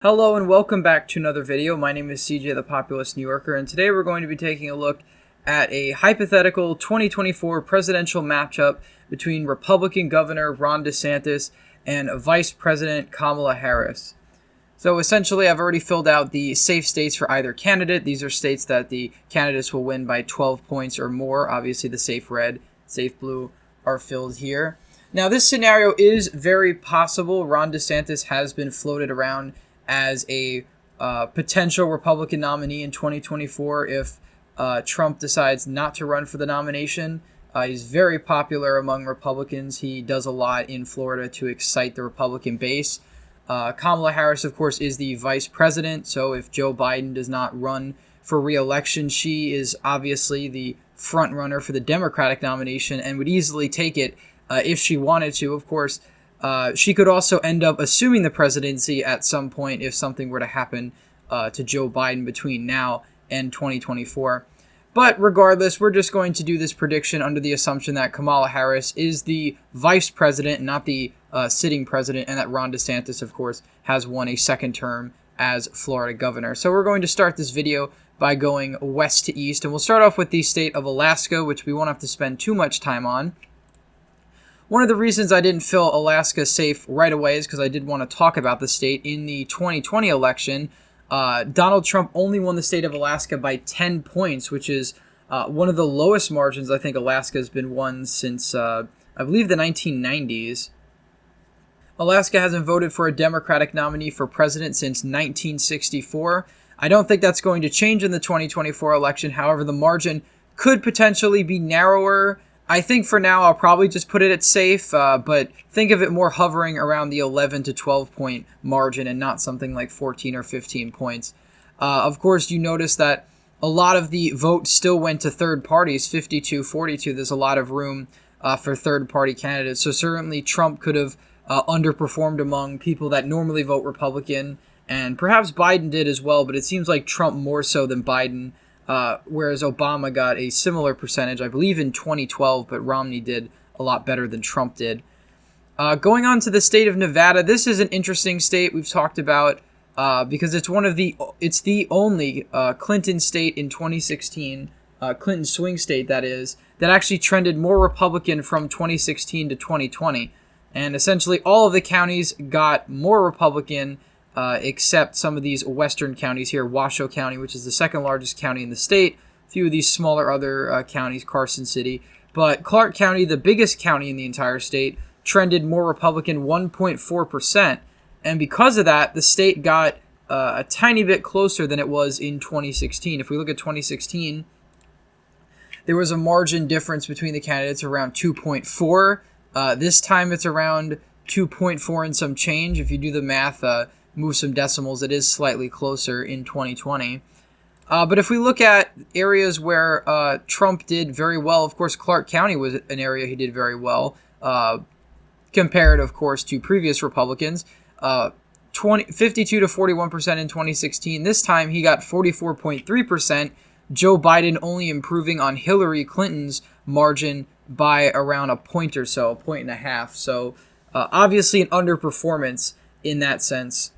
Hello and welcome back to another video. My name is CJ the Populist New Yorker, and today we're going to be taking a look at a hypothetical 2024 presidential matchup between Republican Governor Ron DeSantis and Vice President Kamala Harris. So essentially, I've already filled out the safe states for either candidate. These are states that the candidates will win by 12 points or more. Obviously, the safe red, safe blue are filled here. Now, this scenario is very possible. Ron DeSantis has been floated around as a potential Republican nominee in 2024 if Trump decides not to run for the nomination. He's very popular among Republicans. He does a lot in Florida to excite the Republican base. Kamala Harris, of course, is the vice president, so if Joe Biden does not run for re-election, she is obviously the front runner for the Democratic nomination and would easily take it if she wanted to, of course. She could also end up assuming the presidency at some point if something were to happen to Joe Biden between now and 2024. But regardless, we're just going to do this prediction under the assumption that Kamala Harris is the vice president, not the sitting president, and that Ron DeSantis, of course, has won a second term as Florida governor. So we're going to start this video by going west to east, and we'll start off with the state of Alaska, which we won't have to spend too much time on. One of the reasons I didn't fill Alaska safe right away is because I did want to talk about the state. In the 2020 election, Donald Trump only won the state of Alaska by 10 points, which is one of the lowest margins I think Alaska has been won since, I believe, the 1990s. Alaska hasn't voted for a Democratic nominee for president since 1964. I don't think that's going to change in the 2024 election. However, the margin could potentially be narrower. I think for now I'll probably just put it at safe, but think of it more hovering around the 11 to 12 point margin and not something like 14 or 15 points. Of course, you notice that a lot of the votes still went to third parties, 52-42. There's a lot of room for third party candidates. So certainly Trump could have underperformed among people that normally vote Republican, and perhaps Biden did as well, but it seems like Trump more so than Biden. Whereas Obama got a similar percentage, I believe, in 2012, but Romney did a lot better than Trump did. Going on to the state of Nevada, this is an interesting state we've talked about because it's the only Clinton state in 2016, Clinton swing state that is, that actually trended more Republican from 2016 to 2020. And essentially all of the counties got more Republican except some of these western counties here, Washoe County, which is the second largest county in the state, a few of these smaller other counties, Carson City. But Clark County, the biggest county in the entire state, trended more Republican, 1.4%. And because of that, the state got a tiny bit closer than it was in 2016. If we look at 2016, there was a margin difference between the candidates around 2.4. This time it's around 2.4 and some change. If you do the math, move some decimals, it is slightly closer in 2020. But if we look at areas where Trump did very well, of course, Clark County was an area he did very well, compared, of course, to previous Republicans. 52 to 41% in 2016. This time he got 44.3%. Joe Biden only improving on Hillary Clinton's margin by around a point or so, a point and a half. So obviously an underperformance in that sense.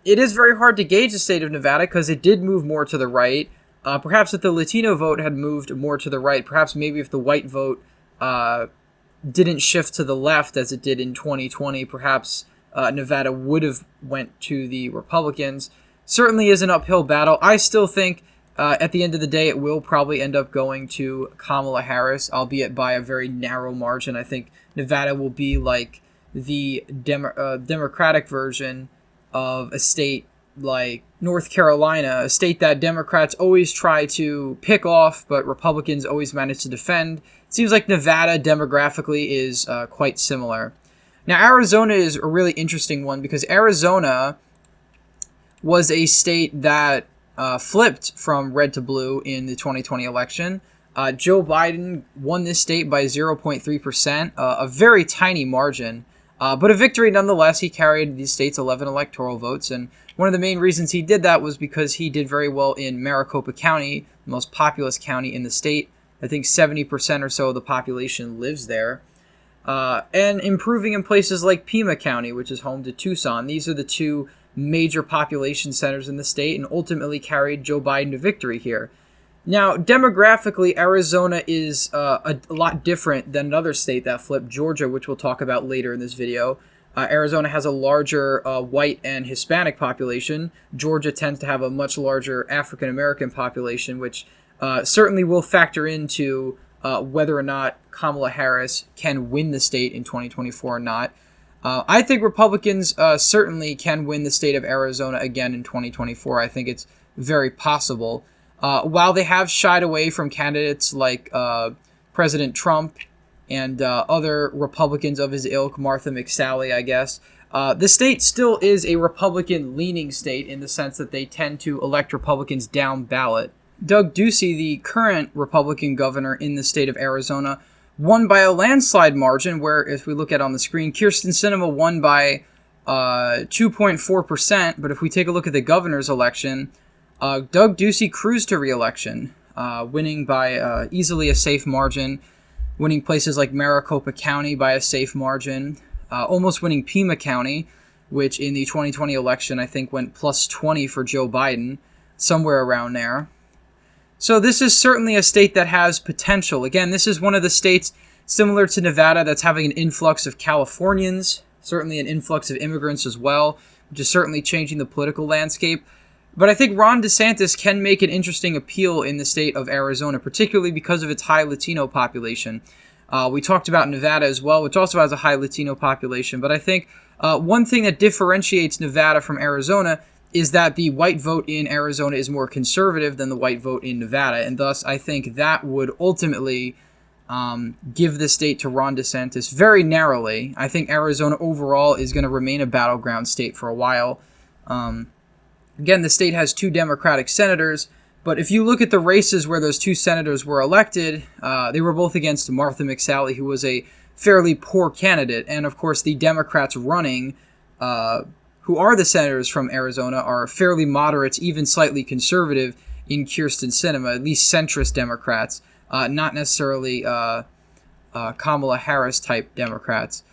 It is very hard to gauge the state of Nevada because it did move more to the right. Perhaps if the Latino vote had moved more to the right, perhaps maybe if the white vote didn't shift to the left as it did in 2020, perhaps Nevada would have went to the Republicans. Certainly is an uphill battle. I still think at the end of the day it will probably end up going to Kamala Harris, albeit by a very narrow margin. I think Nevada will be like the Democratic version of a state like North Carolina, a state that Democrats always try to pick off, but Republicans always manage to defend. It seems like Nevada demographically is quite similar. Now, Arizona is a really interesting one because Arizona was a state that flipped from red to blue in the 2020 election. Joe Biden won this state by 0.3%, a very tiny margin. But a victory nonetheless. He carried the state's 11 electoral votes, and one of the main reasons he did that was because he did very well in Maricopa County, the most populous county in the state. I think 70% or so of the population lives there. And improving in places like Pima County, which is home to Tucson. These are the two major population centers in the state and ultimately carried Joe Biden to victory here. Now, demographically, Arizona is a lot different than another state that flipped, Georgia, which we'll talk about later in this video. Arizona has a larger white and Hispanic population. Georgia tends to have a much larger African-American population, which certainly will factor into whether or not Kamala Harris can win the state in 2024 or not. I think Republicans certainly can win the state of Arizona again in 2024. I think it's very possible. While they have shied away from candidates like President Trump and other Republicans of his ilk, Martha McSally, I guess, the state still is a Republican-leaning state in the sense that they tend to elect Republicans down ballot. Doug Ducey, the current Republican governor in the state of Arizona, won by a landslide margin where, if we look at on the screen, Kyrsten Sinema won by 2.4%, but if we take a look at the governor's election, Doug Ducey cruised to re-election, winning by easily a safe margin, winning places like Maricopa County by a safe margin, almost winning Pima County, which in the 2020 election I think went plus 20 for Joe Biden, somewhere around there. So this is certainly a state that has potential. Again, this is one of the states similar to Nevada that's having an influx of Californians, certainly an influx of immigrants as well, which is certainly changing the political landscape. But I think Ron DeSantis can make an interesting appeal in the state of Arizona, particularly because of its high Latino population. We talked about Nevada as well, which also has a high Latino population. But I think one thing that differentiates Nevada from Arizona is that the white vote in Arizona is more conservative than the white vote in Nevada. And thus, I think that would ultimately give the state to Ron DeSantis very narrowly. I think Arizona overall is going to remain a battleground state for a while. Again, the state has 2 Democratic senators, but if you look at the races where those 2 senators were elected, they were both against Martha McSally, who was a fairly poor candidate. And of course, the Democrats running, who are the senators from Arizona, are fairly moderates, even slightly conservative in Kyrsten Sinema, at least centrist Democrats, not necessarily Kamala Harris type Democrats.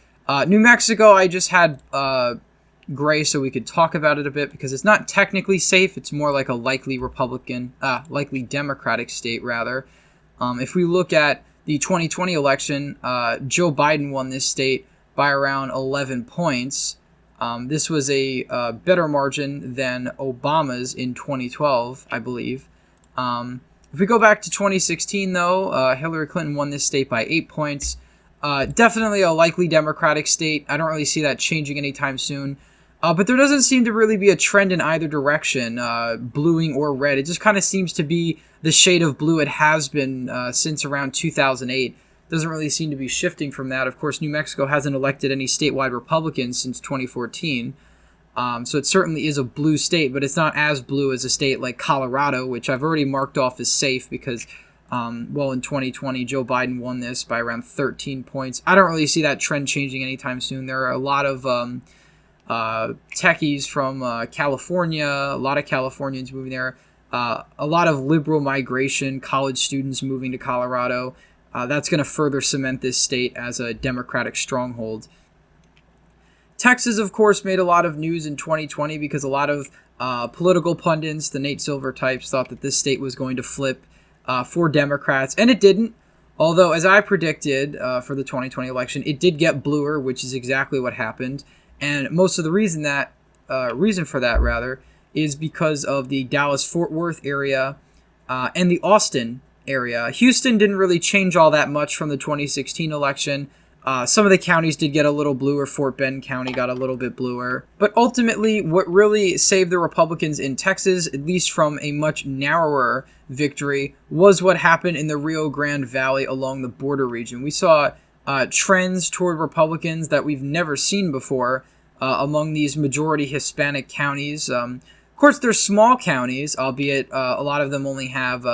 New Mexico, I just had gray so we could talk about it a bit because it's not technically safe. It's more like a likely likely Democratic state rather. If we look at the 2020 election, Joe Biden won this state by around 11 points. This was a better margin than Obama's in 2012, I believe. If we go back to 2016, though, Hillary Clinton won this state by 8 points. Definitely a likely Democratic state. I don't really see that changing anytime soon. But there doesn't seem to really be a trend in either direction, bluing or red. It just kind of seems to be the shade of blue it has been since around 2008. Doesn't really seem to be shifting from that. Of course, New Mexico hasn't elected any statewide Republicans since 2014. So it certainly is a blue state, but it's not as blue as a state like Colorado, which I've already marked off as safe because, in 2020, Joe Biden won this by around 13 points. I don't really see that trend changing anytime soon. There are a lot of techies from California, a lot of Californians moving there, a lot of liberal migration, college students moving to Colorado. That's going to further cement this state as a Democratic stronghold. Texas, of course, made a lot of news in 2020 because a lot of political pundits, the Nate Silver types, thought that this state was going to flip for Democrats, and it didn't. Although, as I predicted for the 2020 election, it did get bluer, which is exactly what happened. And most of the reason for that is because of the Dallas-Fort Worth area and the Austin area. Houston didn't really change all that much from the 2016 election. Some of the counties did get a little bluer. Fort Bend County got a little bit bluer. But ultimately, what really saved the Republicans in Texas, at least from a much narrower victory, was what happened in the Rio Grande Valley along the border region. We saw trends toward Republicans that we've never seen before among these majority Hispanic counties. Of course, they're small counties, albeit a lot of them only have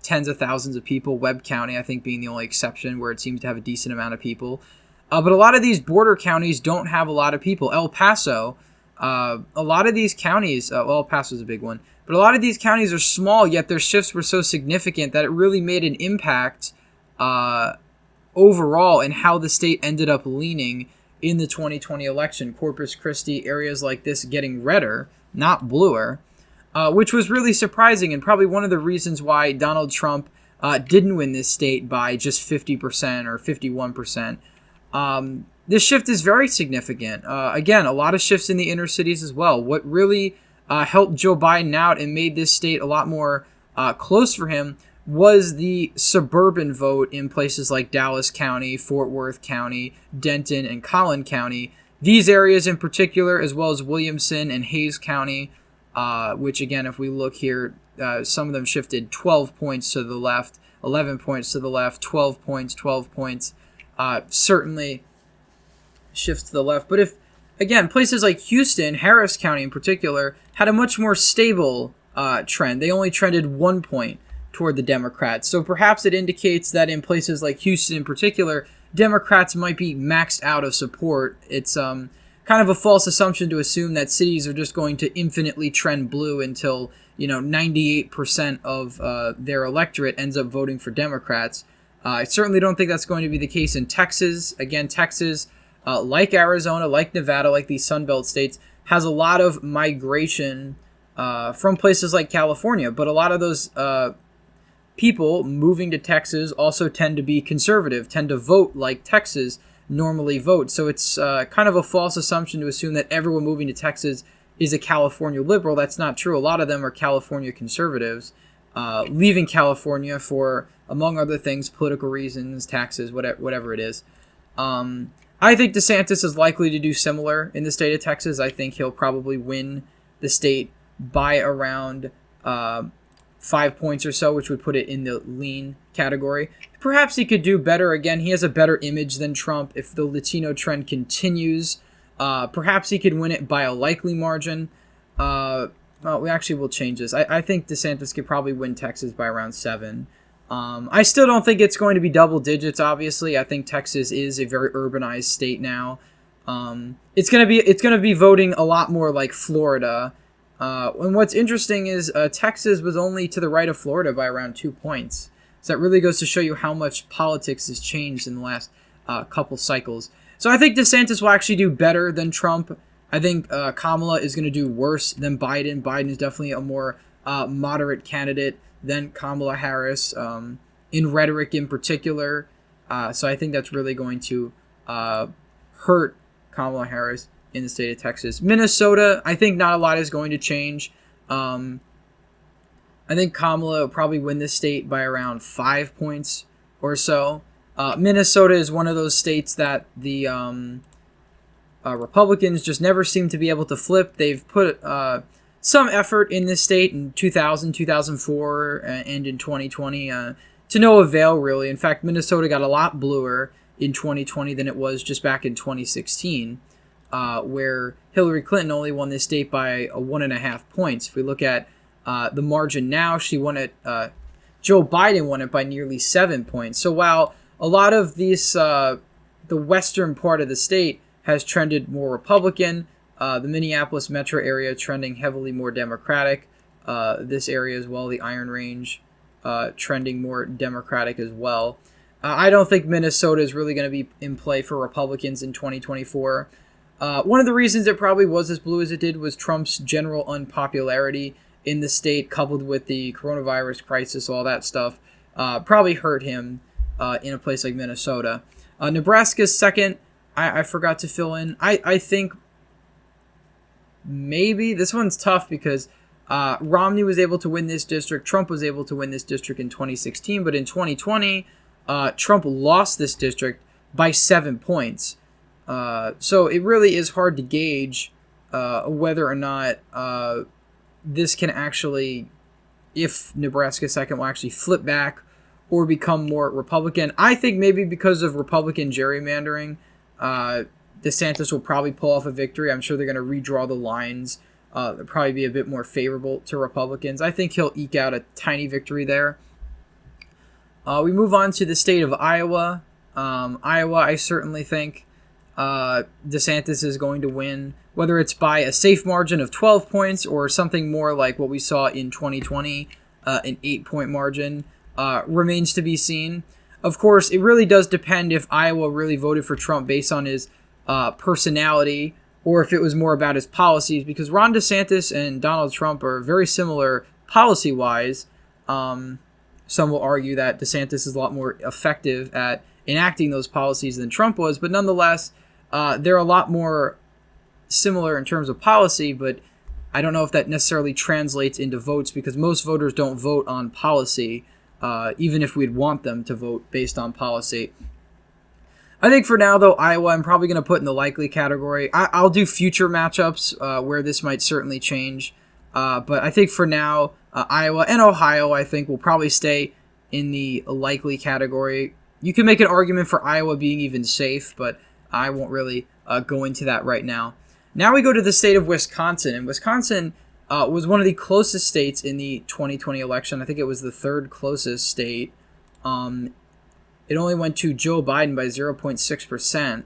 tens of thousands of people. Webb County, I think, being the only exception where it seems to have a decent amount of people. But a lot of these border counties don't have a lot of people. El Paso, a lot of these counties, El Paso's a big one, but a lot of these counties are small, yet their shifts were so significant that it really made an impact overall in how the state ended up leaning in the 2020 election. Corpus Christi, areas like this getting redder, not bluer, which was really surprising and probably one of the reasons why Donald Trump didn't win this state by just 50% or 51%. This shift is very significant. Again, a lot of shifts in the inner cities as well. What really helped Joe Biden out and made this state a lot more close for him was the suburban vote in places like Dallas County, Fort Worth County, Denton, and Collin County. These areas in particular, as well as Williamson and Hayes County, which again, if we look here, some of them shifted 12 points to the left, 11 points to the left, 12 points, certainly shifts to the left. But if, again, places like Houston, Harris County in particular, had a much more stable trend. They only trended 1 point toward the Democrats. So perhaps it indicates that in places like Houston in particular, Democrats might be maxed out of support. It's kind of a false assumption to assume that cities are just going to infinitely trend blue until 98% of their electorate ends up voting for Democrats. I certainly don't think that's going to be the case in Texas. Again, Texas, like Arizona, like Nevada, like these Sunbelt states, has a lot of migration from places like California. But a lot of those people moving to Texas also tend to be conservative, tend to vote like Texas normally votes. So it's kind of a false assumption to assume that everyone moving to Texas is a California liberal. That's not true. A lot of them are California conservatives, leaving California for, among other things, political reasons, taxes, whatever it is. I think DeSantis is likely to do similar in the state of Texas. I think he'll probably win the state by around 5 points or so, which would put it in the lean category. Perhaps he could do better. Again, he has a better image than Trump. If the Latino trend continues, perhaps he could win it by a likely margin. Well, we actually will change this. I think DeSantis could probably win Texas by around 7. I still don't think it's going to be double digits, obviously. I think Texas is a very urbanized state now. It's gonna be voting a lot more like Florida. And what's interesting is Texas was only to the right of Florida by around 2 points. So that really goes to show you how much politics has changed in the last couple cycles. So I think DeSantis will actually do better than Trump. I think Kamala is going to do worse than Biden. Biden is definitely a more moderate candidate than Kamala Harris, in rhetoric in particular. So I think that's really going to hurt Kamala Harris in the state of Texas. Minnesota, I think not a lot is going to change. I think Kamala will probably win this state by around 5 points or so. Minnesota is one of those states that the Republicans just never seem to be able to flip. They've put some effort in this state in 2000, 2004, and in 2020 to no avail, really. In fact, Minnesota got a lot bluer in 2020 than it was just back in 2016. Where Hillary Clinton only won this state by 1.5 points. If we look at the margin now, she won it. Joe Biden won it by nearly 7 points. So while a lot of these, the western part of the state has trended more Republican, the Minneapolis metro area trending heavily more Democratic. This area as well, the Iron Range, trending more Democratic as well. I don't think Minnesota is really going to be in play for Republicans in 2024. One of the reasons it probably was as blue as it did was Trump's general unpopularity in the state, coupled with the coronavirus crisis, all that stuff, probably hurt him in a place like Minnesota. Nebraska's second. I forgot to fill in. I think maybe this one's tough because Romney was able to win this district. Trump was able to win this district in 2016, but in 2020, Trump lost this district by 7 points. So it really is hard to gauge whether or not this can actually, if Nebraska second will actually flip back or become more Republican. I think maybe because of Republican gerrymandering, DeSantis will probably pull off a victory. I'm sure they're going to redraw the lines. They'll probably be a bit more favorable to Republicans. I think he'll eke out a tiny victory there. We move on to the state of Iowa. Iowa, I certainly think DeSantis is going to win, whether it's by a safe margin of 12 points or something more like what we saw in 2020, an 8-point margin, remains to be seen. Of course, it really does depend if Iowa really voted for Trump based on his personality or if it was more about his policies, because Ron DeSantis and Donald Trump are very similar policy-wise. Some will argue that DeSantis is a lot more effective at enacting those policies than Trump was, but nonetheless, they're a lot more similar in terms of policy, but I don't know if that necessarily translates into votes, because most voters don't vote on policy, even if we'd want them to vote based on policy. I think for now, though, Iowa, I'm probably going to put in the likely category. I'll do future matchups where this might certainly change. But I think for now, Iowa and Ohio, I think, will probably stay in the likely category. You can make an argument for Iowa being even safe, but I won't really go into that right now. Now we go to the state of Wisconsin. And Wisconsin was one of the closest states in the 2020 election. I think it was the third closest state. It only went to Joe Biden by 0.6%.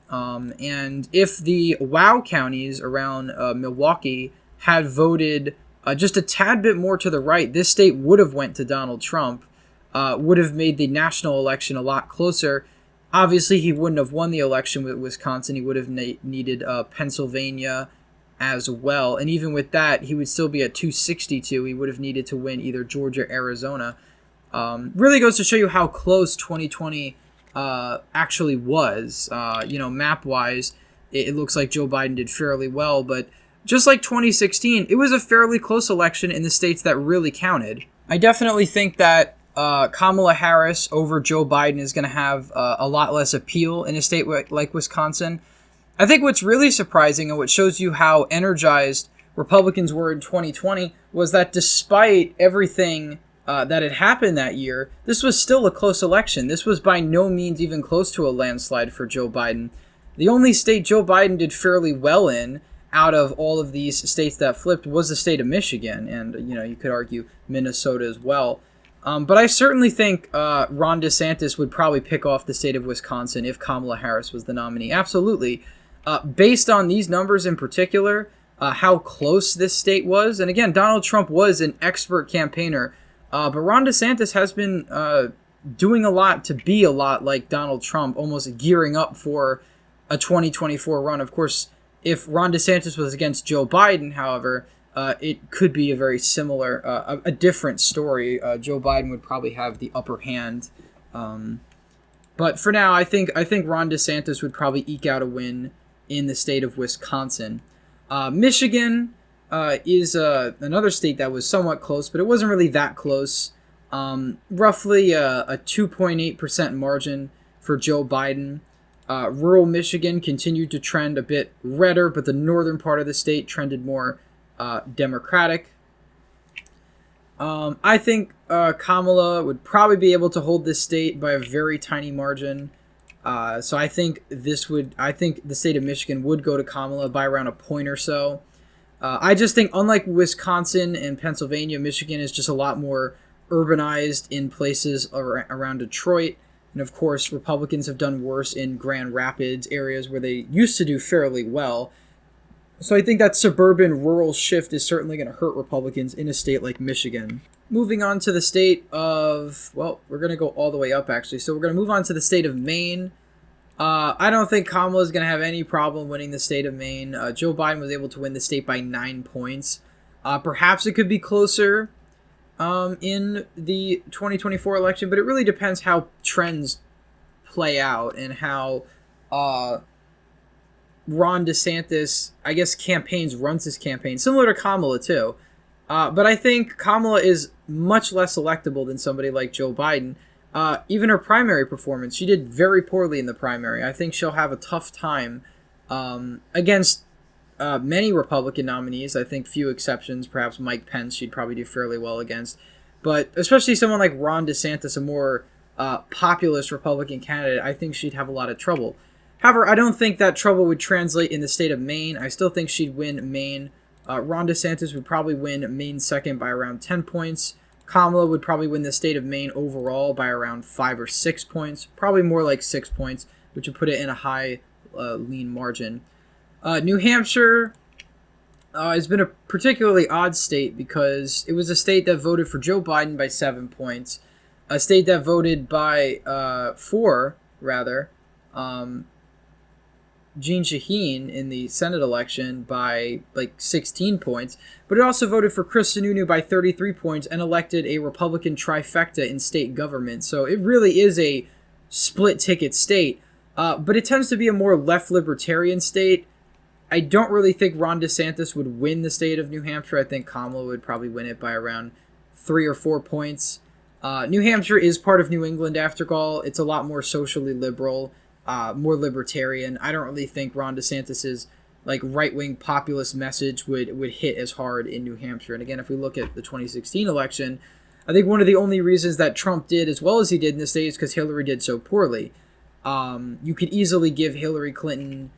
And if the WOW counties around Milwaukee had voted just a tad bit more to the right, this state would have went to Donald Trump, would have made the national election a lot closer. Obviously, he wouldn't have won the election with Wisconsin. He would have needed Pennsylvania as well. And even with that, he would still be at 262. He would have needed to win either Georgia or Arizona. Really goes to show you how close 2020 actually was. Map-wise, it looks like Joe Biden did fairly well, but just like 2016, it was a fairly close election in the states that really counted. I definitely think that Kamala Harris over Joe Biden is going to have a lot less appeal in a state like Wisconsin. I think what's really surprising and what shows you how energized Republicans were in 2020 was that despite everything that had happened that year, this was still a close election. This was by no means even close to a landslide for Joe Biden. The only state Joe Biden did fairly well in out of all of these states that flipped was the state of Michigan, and you could argue Minnesota as well. But I certainly think Ron DeSantis would probably pick off the state of Wisconsin if Kamala Harris was the nominee. Absolutely. Based on these numbers in particular, how close this state was, and again, Donald Trump was an expert campaigner, but Ron DeSantis has been doing a lot to be a lot like Donald Trump, almost gearing up for a 2024 run. Of course, if Ron DeSantis was against Joe Biden, however, it could be a very similar, a different story. Joe Biden would probably have the upper hand. But for now, I think Ron DeSantis would probably eke out a win in the state of Wisconsin. Michigan is another state that was somewhat close, but it wasn't really that close. Roughly a 2.8% margin for Joe Biden. Rural Michigan continued to trend a bit redder, but the northern part of the state trended more Democratic. I think Kamala would probably be able to hold this state by a very tiny margin. So I think the state of Michigan would go to Kamala by around a point or so. I just think, unlike Wisconsin and Pennsylvania, Michigan is just a lot more urbanized in places around Detroit. And of course, Republicans have done worse in Grand Rapids, areas where they used to do fairly well. So I think that suburban rural shift is certainly going to hurt Republicans in a state like Michigan. Moving on to the state of, well, we're going to go all the way up, actually. So we're going to move on to the state of Maine. I don't think Kamala is going to have any problem winning the state of Maine. Joe Biden was able to win the state by 9 points. Perhaps it could be closer in the 2024 election, but it really depends how trends play out and how Ron DeSantis, I guess, runs his campaign, similar to Kamala too. But I think Kamala is much less electable than somebody like Joe Biden. Even her primary performance, she did very poorly in the primary. I think she'll have a tough time against many Republican nominees. I think few exceptions, perhaps Mike Pence, she'd probably do fairly well against. But especially someone like Ron DeSantis, a more populist Republican candidate, I think she'd have a lot of trouble. However, I don't think that trouble would translate in the state of Maine. I still think she'd win Maine. Ron DeSantis would probably win Maine second by around 10 points. Kamala would probably win the state of Maine overall by around 5 or 6 points. Probably more like 6 points, which would put it in a high lean margin. New Hampshire has been a particularly odd state because it was a state that voted for Joe Biden by 7 points. A state that voted by 4, rather. Jeanne Shaheen in the Senate election by like 16 points, but it also voted for Chris Sununu by 33 points and elected a Republican trifecta in state government. So it really is a split ticket state, but it tends to be a more left libertarian state. I don't really think Ron DeSantis would win the state of New Hampshire. I think Kamala would probably win it by around 3 or 4 points. New Hampshire is part of New England, after all. It's a lot more socially liberal, more libertarian. I don't really think Ron DeSantis's like right-wing populist message would hit as hard in New Hampshire. And again, if we look at the 2016 election, I think one of the only reasons that Trump did as well as he did in the state is because Hillary did so poorly. You could easily give Hillary Clinton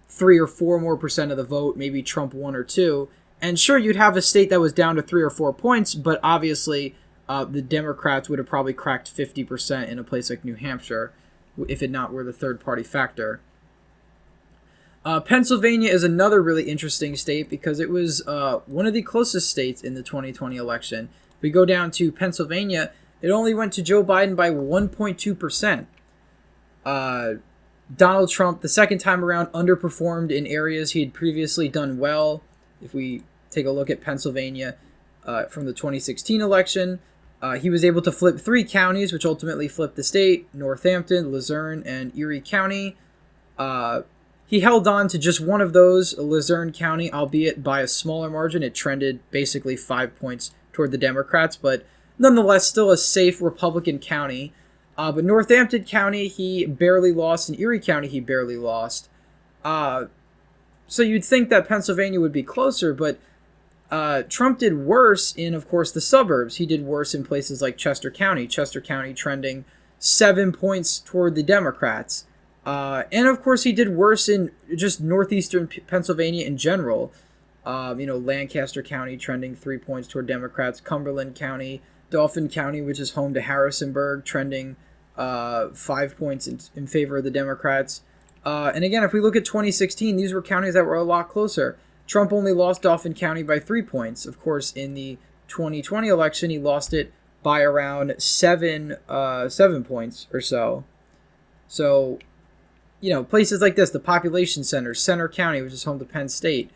3 or 4 more percent of the vote, maybe Trump 1 or 2. And sure, you'd have a state that was down to 3 or 4 points, but obviously the Democrats would have probably cracked 50% in a place like New Hampshire, if it not were the third-party factor. Pennsylvania is another really interesting state because it was one of the closest states in the 2020 election. If we go down to Pennsylvania, it only went to Joe Biden by 1.2%. Donald Trump, the second time around, underperformed in areas he had previously done well. If we take a look at Pennsylvania from the 2016 election, he was able to flip 3 counties, which ultimately flipped the state: Northampton, Luzerne, and Erie County. He held on to just one of those, Luzerne County, albeit by a smaller margin. It trended basically 5 points toward the Democrats, but nonetheless still a safe Republican county. But Northampton County, he barely lost, and Erie County, he barely lost. So you'd think that Pennsylvania would be closer, but Trump did worse in, of course, the suburbs. He did worse in places like Chester County trending 7 points toward the Democrats. And, of course, he did worse in just northeastern Pennsylvania in general. Lancaster County trending 3 points toward Democrats, Cumberland County, Dauphin County, which is home to Harrisonburg, trending 5 points in favor of the Democrats. And again, if we look at 2016, these were counties that were a lot closer. Trump only lost Dauphin County by 3 points. Of course, in the 2020 election, he lost it by around 7 points or so. So, places like this, the population centers, Center County, which is home to Penn State,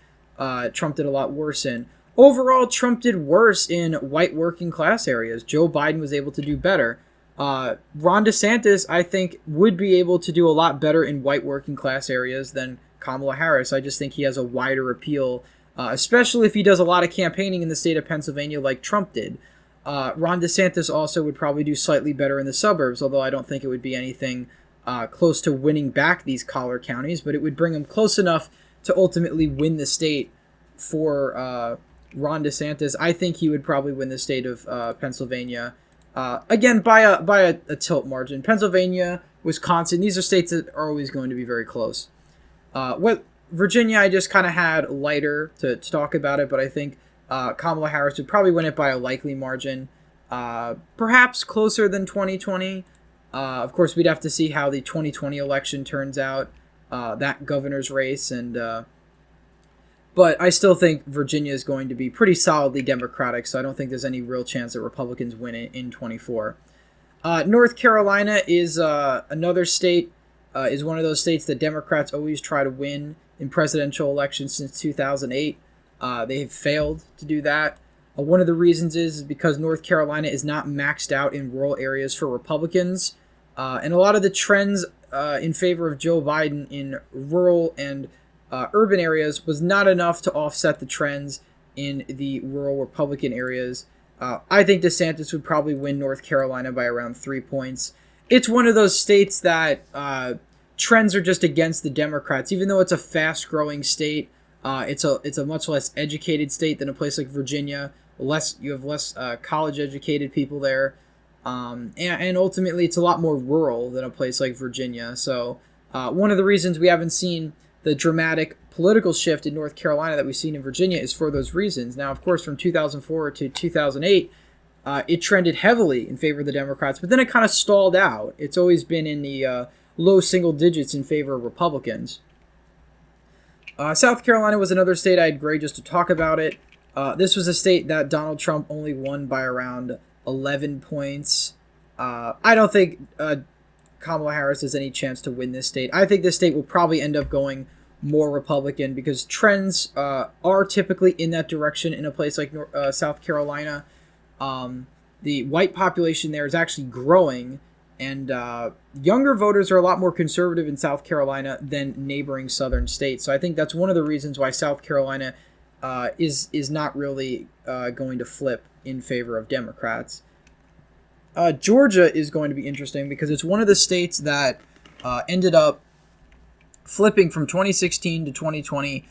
Trump did a lot worse in. Overall, Trump did worse in white working class areas. Joe Biden was able to do better. Ron DeSantis, I think, would be able to do a lot better in white working class areas than Kamala Harris. I just think he has a wider appeal, especially if he does a lot of campaigning in the state of Pennsylvania like Trump did. Ron DeSantis also would probably do slightly better in the suburbs, although I don't think it would be anything close to winning back these collar counties, but it would bring him close enough to ultimately win the state for Ron DeSantis. I think he would probably win the state of Pennsylvania, again, by a tilt margin. Pennsylvania, Wisconsin, these are states that are always going to be very close. Virginia, I just kind of had lighter to talk about it, but I think Kamala Harris would probably win it by a likely margin, perhaps closer than 2020. Of course, we'd have to see how the 2020 election turns out, that governor's race, but I still think Virginia is going to be pretty solidly Democratic, so I don't think there's any real chance that Republicans win it in 24. North Carolina is another state, is one of those states that Democrats always try to win in presidential elections since 2008. They have failed to do that. One of the reasons is because North Carolina is not maxed out in rural areas for Republicans. And a lot of the trends in favor of Joe Biden in rural and urban areas was not enough to offset the trends in the rural Republican areas. I think DeSantis would probably win North Carolina by around 3 points. It's one of those states that trends are just against the Democrats, even though it's a fast-growing state. It's a much less educated state than a place like Virginia. You have less college-educated people there, and ultimately it's a lot more rural than a place like Virginia. So one of the reasons we haven't seen the dramatic political shift in North Carolina that we've seen in Virginia is for those reasons. Now, of course, from 2004 to 2008, it trended heavily in favor of the Democrats, but then it kind of stalled out. It's always been in the low single digits in favor of Republicans. South Carolina was another state I had grade just to talk about it. This was a state that Donald Trump only won by around 11 points. I don't think Kamala Harris has any chance to win this state. I think this state will probably end up going more Republican because trends are typically in that direction in a place like South Carolina. The white population there is actually growing, and younger voters are a lot more conservative in South Carolina than neighboring southern states. So I think that's one of the reasons why South Carolina is not really going to flip in favor of Democrats. Georgia is going to be interesting because it's one of the states that ended up flipping from 2016 to 2020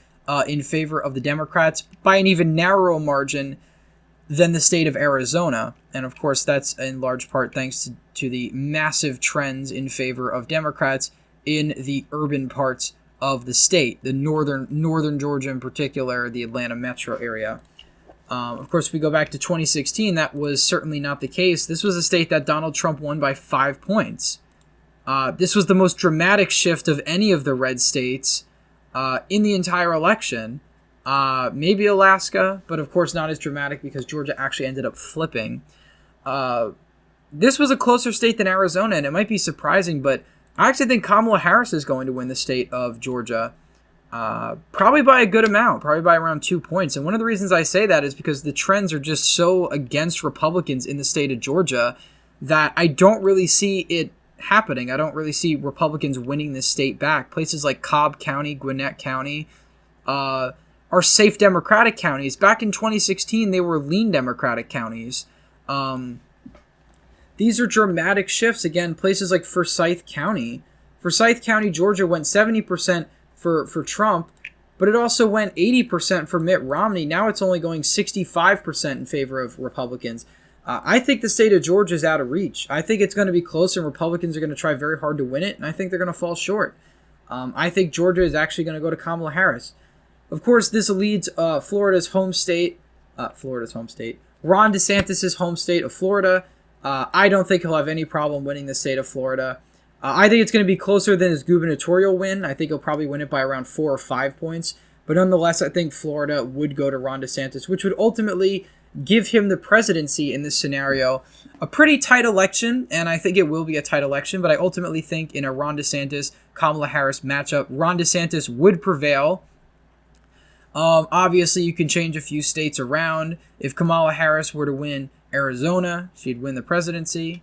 in favor of the Democrats by an even narrower margin than the state of Arizona. And of course, that's in large part thanks to the massive trends in favor of Democrats in the urban parts of the state, the northern Georgia in particular, the Atlanta metro area. Of course, if we go back to 2016, that was certainly not the case. This was a state that Donald Trump won by 5 points. This was the most dramatic shift of any of the red states in the entire election. Maybe Alaska, but of course not as dramatic because Georgia actually ended up flipping. This was a closer state than Arizona, and it might be surprising, but I actually think Kamala Harris is going to win the state of Georgia. Probably by a good amount, probably by around 2 points. And one of the reasons I say that is because the trends are just so against Republicans in the state of Georgia that I don't really see it happening. I don't really see Republicans winning this state back. Places like Cobb County, Gwinnett County are safe Democratic counties. Back in 2016, they were lean Democratic counties. These are dramatic shifts. Again, places like Forsyth County. Forsyth County, Georgia went 70% for Trump, but it also went 80% for Mitt Romney. Now it's only going 65% in favor of Republicans. I think the state of Georgia is out of reach. I think it's going to be close, and Republicans are going to try very hard to win it, and I think they're going to fall short. I think Georgia is actually going to go to Kamala Harris. Of course, this leads Florida's home state. Ron DeSantis' home state of Florida. I don't think he'll have any problem winning the state of Florida. I think it's going to be closer than his gubernatorial win. I think he'll probably win it by around 4 or 5 points. But nonetheless, I think Florida would go to Ron DeSantis, which would ultimately give him the presidency in this scenario. A pretty tight election, and I think it will be a tight election, but I ultimately think in a Ron DeSantis-Kamala Harris matchup, Ron DeSantis would prevail. Obviously, you can change a few states around. If Kamala Harris were to win Arizona, she'd win the presidency.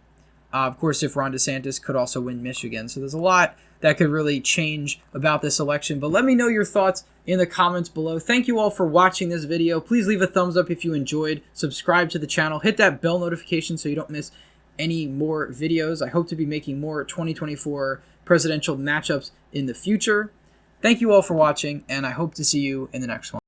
Of course, if Ron DeSantis could also win Michigan. So there's a lot that could really change about this election. But let me know your thoughts in the comments below. Thank you all for watching this video. Please leave a thumbs up if you enjoyed. Subscribe to the channel. Hit that bell notification so you don't miss any more videos. I hope to be making more 2024 presidential matchups in the future. Thank you all for watching, and I hope to see you in the next one.